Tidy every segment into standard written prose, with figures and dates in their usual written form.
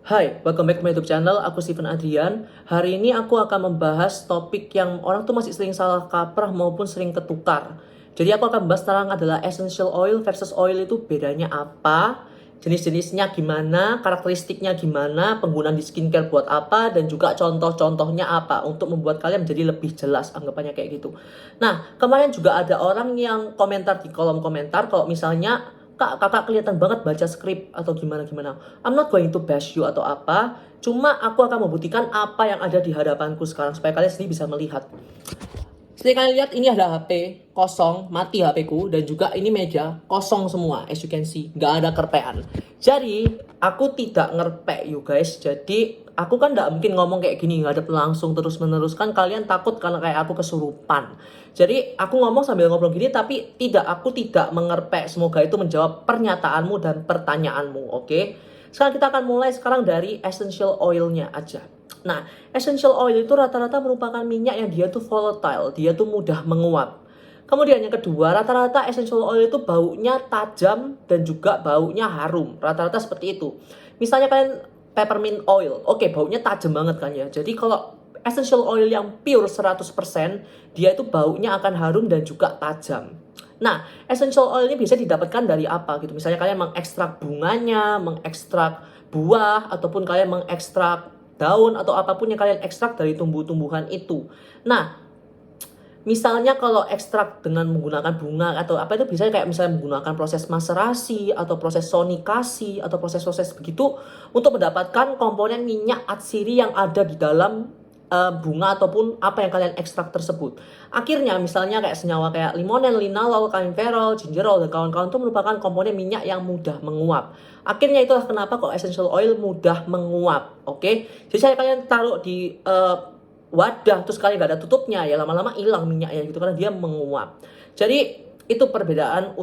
Hai, welcome back to my YouTube channel. Aku Steven Adrian. Hari ini aku akan membahas topik yang orang tuh masih sering salah kaprah maupun sering ketukar. Jadi aku akan membahas tentang adalah essential oil versus oil itu bedanya apa, jenis-jenisnya gimana, karakteristiknya gimana, penggunaan di skincare buat apa, dan juga contoh-contohnya apa untuk membuat kalian menjadi lebih jelas anggapannya kayak gitu. Nah, kemarin juga ada orang yang komentar di kolom komentar kalau misalnya Kak, kakak kelihatan banget baca skrip atau gimana-gimana. I'm not going to bash you atau apa. Cuma aku akan membuktikan apa yang ada di hadapanku sekarang supaya kalian sendiri bisa melihat. Seperti kalian lihat ini ada HP kosong, mati HP ku, dan juga ini meja kosong semua, as you can see, nggak ada kerpean. Jadi aku tidak ngerpek you guys. Jadi aku kan nggak mungkin ngomong kayak gini nggak ada langsung terus menerus, kan kalian takut karena kayak aku kesurupan. Jadi aku ngomong sambil ngobrol gini, tapi aku tidak mengerpek. Semoga itu menjawab pernyataanmu dan pertanyaanmu, oke? Sekarang kita akan mulai dari essential oilnya aja. Nah, essential oil itu rata-rata merupakan minyak yang dia tuh volatile, dia tuh mudah menguap. Kemudian yang kedua, rata-rata essential oil itu baunya tajam dan juga baunya harum. Rata-rata seperti itu. Misalnya kalian peppermint oil, oke, baunya tajam banget kan ya. Jadi kalau essential oil yang pure 100%, dia itu baunya akan harum dan juga tajam. Nah, essential oil ini bisa didapatkan dari apa gitu. Misalnya kalian mengekstrak bunganya, mengekstrak buah, ataupun kalian mengekstrak daun atau apapun yang kalian ekstrak dari tumbuh-tumbuhan itu. Nah, misalnya kalau ekstrak dengan menggunakan bunga atau apa itu bisa kayak misalnya menggunakan proses maserasi atau proses sonikasi atau proses-proses begitu untuk mendapatkan komponen minyak atsiri yang ada di dalam bunga ataupun apa yang kalian ekstrak tersebut. Akhirnya misalnya kayak senyawa kayak limonene, linalol, kaempferol, gingerol dan kawan-kawan itu merupakan komponen minyak yang mudah menguap. Akhirnya itulah kenapa kok essential oil mudah menguap, oke? Jadi saya kalian taruh di wadah terus kalian gak ada tutupnya ya lama-lama hilang minyaknya gitu karena dia menguap. Jadi itu perbedaan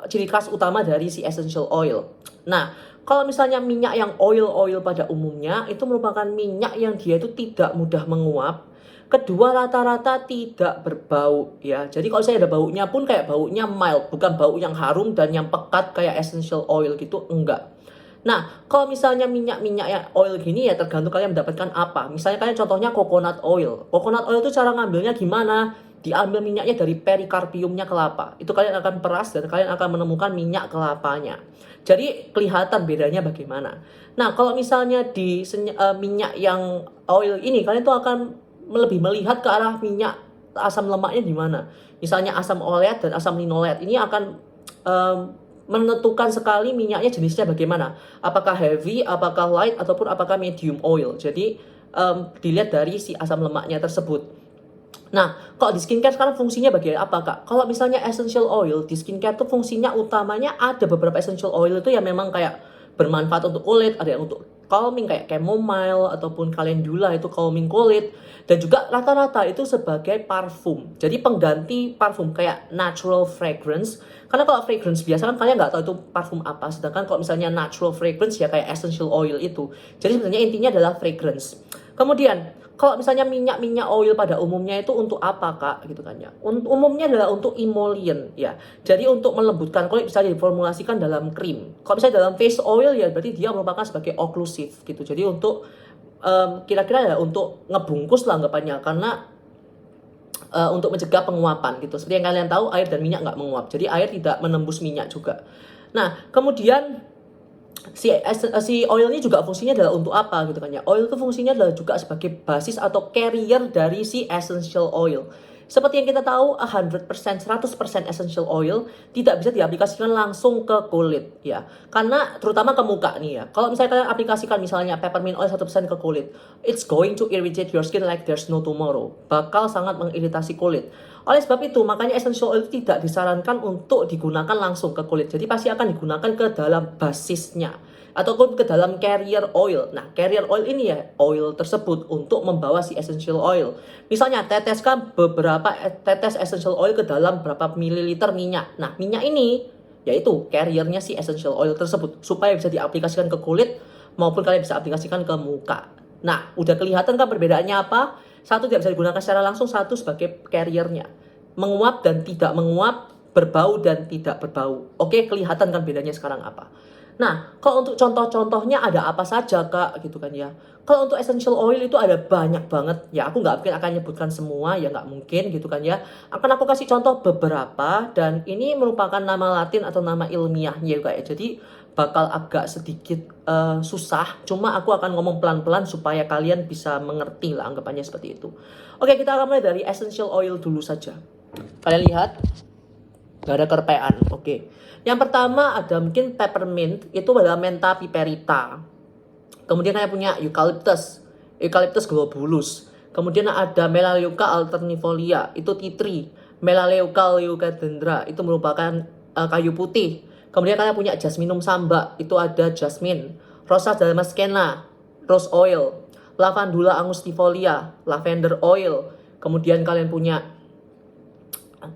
ciri khas utama dari si essential oil. Nah, kalau misalnya minyak yang oil pada umumnya itu merupakan minyak yang dia itu tidak mudah menguap. Kedua, rata-rata tidak berbau ya. Jadi kalau saya ada baunya pun kayak baunya mild, bukan bau yang harum dan yang pekat kayak essential oil gitu, enggak. Nah, kalau misalnya minyak-minyak yang oil gini ya tergantung kalian mendapatkan apa. Misalnya kalian contohnya coconut oil. Coconut oil itu cara ngambilnya gimana? Diambil minyaknya dari perikarpiumnya kelapa. Itu kalian akan peras dan kalian akan menemukan minyak kelapanya. Jadi kelihatan bedanya bagaimana. Nah, kalau misalnya di minyak yang oil ini kalian tuh akan lebih melihat ke arah minyak asam lemaknya di mana. Misalnya asam oleat dan asam linoleat ini akan menentukan sekali minyaknya jenisnya bagaimana. Apakah heavy, apakah light, ataupun apakah medium oil. Jadi dilihat dari si asam lemaknya tersebut. Nah, kalau di skincare sekarang fungsinya bagaimana apa Kak? Kalau misalnya essential oil, di skincare tuh fungsinya utamanya ada beberapa essential oil itu yang memang kayak bermanfaat untuk kulit, ada yang untuk calming kayak chamomile ataupun calendula itu calming kulit, dan juga rata-rata itu sebagai parfum. Jadi pengganti parfum kayak natural fragrance. Karena kalau fragrance biasa kan kalian nggak tahu itu parfum apa, sedangkan kalau misalnya natural fragrance ya kayak essential oil itu. Jadi sebenarnya intinya adalah fragrance. Kemudian kalau misalnya minyak-minyak oil pada umumnya itu untuk apa Kak gitu kan ya. Umumnya adalah untuk emollient ya. Jadi untuk melembutkan kulit bisa diformulasikan dalam krim. Kalau misalnya dalam face oil ya berarti dia merupakan sebagai occlusive gitu. Jadi untuk kira-kira ya untuk ngebungkus lah anggapannya karena untuk mencegah penguapan gitu. Seperti yang kalian tahu air dan minyak nggak menguap. Jadi air tidak menembus minyak juga. Nah kemudian si oil ini juga fungsinya adalah untuk apa gitu kan ya. Oil itu fungsinya adalah juga sebagai basis atau carrier dari si essential oil. Seperti yang kita tahu 100% essential oil tidak bisa diaplikasikan langsung ke kulit ya. Karena terutama ke muka nih ya. Kalau misalnya kalian aplikasikan misalnya peppermint oil 1% ke kulit, it's going to irritate your skin like there's no tomorrow. Bakal sangat mengiritasi kulit. Oleh sebab itu, makanya essential oil tidak disarankan untuk digunakan langsung ke kulit. Jadi pasti akan digunakan ke dalam basisnya ataupun ke dalam carrier oil. Nah, carrier oil ini ya oil tersebut untuk membawa si essential oil. Misalnya teteskan beberapa tetes essential oil ke dalam berapa mililiter minyak. Nah, minyak ini yaitu carriernya si essential oil tersebut supaya bisa diaplikasikan ke kulit maupun kalian bisa aplikasikan ke muka. Nah, udah kelihatan kan perbedaannya apa? Satu tidak bisa digunakan secara langsung, satu sebagai carriernya. Menguap dan tidak menguap, berbau dan tidak berbau. Oke, kelihatan kan bedanya sekarang apa? Nah, kalau untuk contoh-contohnya ada apa saja, Kak? Gitu kan ya. Kalau untuk essential oil itu ada banyak banget. Ya, aku nggak mungkin akan nyebutkan semua, ya nggak mungkin gitu kan ya. Akan aku kasih contoh beberapa, dan ini merupakan nama Latin atau nama ilmiahnya ya, Kak ya. Jadi, bakal agak sedikit susah. Cuma aku akan ngomong pelan-pelan supaya kalian bisa mengerti lah, anggapannya seperti itu. Oke, kita akan mulai dari essential oil dulu saja. Kalian lihat, gak ada kerpean. Oke. Yang pertama ada mungkin peppermint, itu adalah Mentha piperita. Kemudian saya punya Eucalyptus globulus. Kemudian ada Melaleuca alternifolia, itu tea tree. Melaleuca leucadendra, itu merupakan kayu putih. Kemudian kalian punya Jasminum samba, itu ada jasmine. Rosa damascena, rose oil. Lavandula angustifolia, lavender oil. Kemudian kalian punya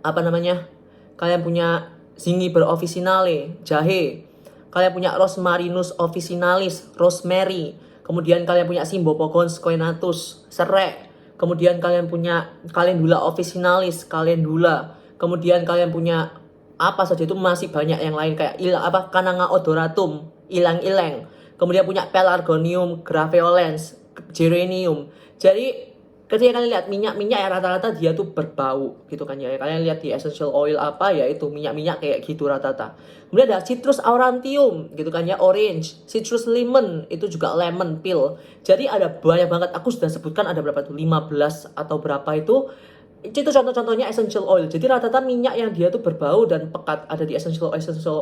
apa namanya? Kalian punya Zingiber officinale, jahe. Kalian punya Rosmarinus officinalis, rosemary. Kemudian kalian punya Symbopogons coenatus, serai. Kemudian kalian punya Calendula officinalis, calendula. Kemudian kalian punya apa saja itu masih banyak yang lain kayak Cananga odoratum, ilang-ilang. Kemudian punya Pelargonium graveolens, geranium. Jadi ketika kalian lihat minyak-minyak ya rata-rata dia tuh berbau gitu kan ya. Kalian lihat di essential oil apa ya itu minyak-minyak kayak gitu rata-rata. Kemudian ada Citrus aurantium gitu kan ya, orange. Citrus lemon itu juga lemon peel. Jadi ada banyak banget, aku sudah sebutkan ada berapa tuh, 15 atau berapa itu contoh-contohnya essential oil. Jadi rata-rata minyak yang dia tuh berbau dan pekat ada di essential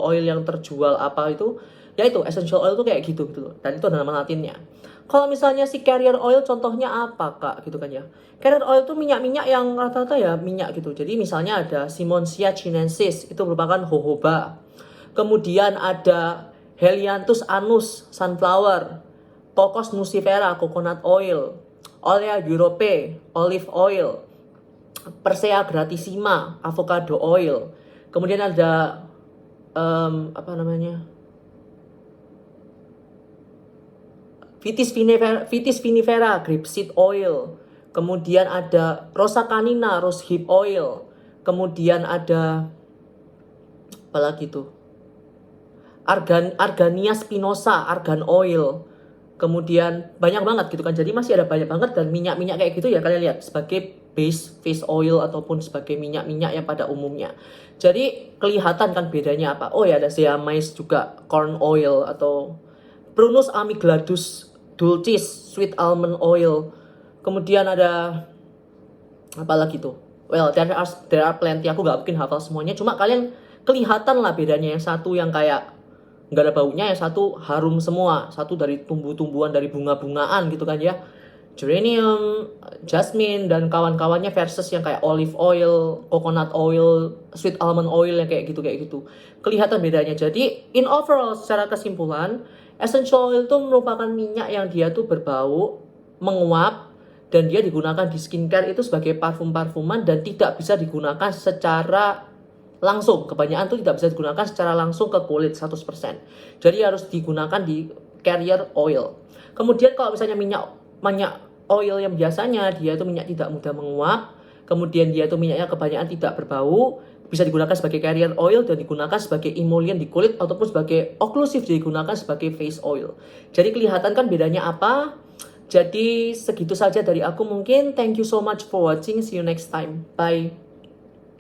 oil yang terjual apa itu, yaitu essential oil tuh kayak gitu gitu loh. Dan itu ada nama latinnya. Kalau misalnya si carrier oil contohnya apa, Kak? Gitu kan ya. Carrier oil tuh minyak-minyak yang rata-rata ya minyak gitu. Jadi misalnya ada Simonsia chinensis, itu merupakan jojoba. Kemudian ada Helianthus anus, sunflower. Cocos nucifera, coconut oil. Olea europaea, olive oil. Persea gratissima, avocado oil. Kemudian ada apa namanya? Vitis vinifera, grapeseed oil. Kemudian ada Rosa canina, rose hip oil. Kemudian ada apa lagi tuh? Argania spinosa, argan oil. Kemudian banyak banget gitu kan. Jadi masih ada banyak banget, dan minyak-minyak kayak gitu ya kalian lihat sebagai base face oil ataupun sebagai minyak-minyak yang pada umumnya. Jadi kelihatan kan bedanya apa? Oh ya, ada Zeamais juga, corn oil atau Prunus amygdalus dulcis, sweet almond oil. Kemudian ada apa lagi tuh? Well, there are plenty. Aku gak mungkin hafal semuanya. Cuma kalian kelihatan lah bedanya. Yang satu yang kayak nggak ada baunya, yang satu harum semua. Satu dari tumbuh-tumbuhan, dari bunga-bungaan gitu kan ya. Geranium, jasmine, dan kawan-kawannya versus yang kayak olive oil, coconut oil, sweet almond oil yang kayak gitu. Kelihatan bedanya. Jadi, in overall, secara kesimpulan, essential oil itu merupakan minyak yang dia tuh berbau, menguap, dan dia digunakan di skincare itu sebagai parfum-parfuman dan tidak bisa digunakan secara langsung. Kebanyakan tuh tidak bisa digunakan secara langsung ke kulit 100%. Jadi harus digunakan di carrier oil. Kemudian kalau misalnya minyak oil yang biasanya dia itu minyak tidak mudah menguap, kemudian dia itu minyaknya kebanyakan tidak berbau, bisa digunakan sebagai carrier oil dan digunakan sebagai emollient di kulit ataupun sebagai occlusive digunakan sebagai face oil. Jadi kelihatan kan bedanya apa? Jadi segitu saja dari aku mungkin. Thank you so much for watching. See you next time. Bye.